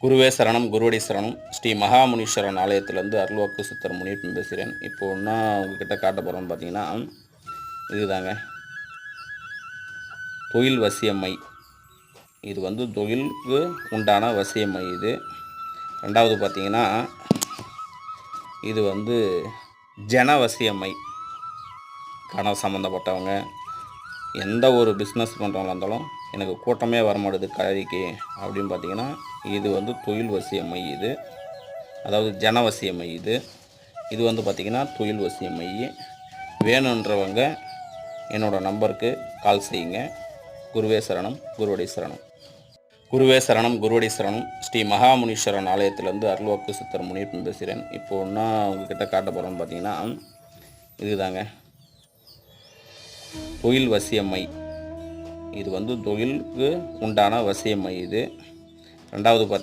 குருவே சரணம், குருவடி சரணம். ஸ்ரீ மகாமுனீஸ்வரன் ஆலயத்திலேருந்து அருள்வாக்கு சித்தர் முனியப்பன் பேசுகிறேன். இப்போ ஒன்றா உங்ககிட்ட காட்ட போகிறோன்னு பார்த்தீங்கன்னா, இதுதாங்க தொழில் வசியம்மை. இது வந்து தொழிலுக்கு உண்டான வசியம்மை இது. ரெண்டாவது பார்த்தீங்கன்னா, இது வந்து ஜன வசியம்மை. பணம் சம்மந்தப்பட்டவங்க எந்த ஒரு பிஸ்னஸ் பண்ணுறவங்களா இருந்தாலும் எனக்கு கூட்டமே வரமாட்டுது கடைக்கு அப்படின்னு பார்த்தீங்கன்னா, இது வந்து தொழில் வசியம்மை இது. அதாவது ஜனவசியம்மை இது. இது வந்து பார்த்திங்கன்னா தொழில் வசியம்மை. வேணுன்றவங்க என்னோடய நம்பருக்கு கால் செய்யுங்க. குருவே சரணம், குருவடி சரணம். குருவே சரணம், குருவடி சரணம். ஸ்ரீ மகாமுனீஸ்வரன் ஆலயத்திலேருந்து அருள்வாக்கு சித்தர் முனியப்பன் பேசுகிறேன். இப்போ ஒன்றா உங்ககிட்ட காட்ட போகிறோன்னு பார்த்தீங்கன்னா, இதுதாங்க தொழில் வசியம்மை. இது வந்து தொழிலுக்கு உண்டான வசியம்மை இது. ரெண்டாவது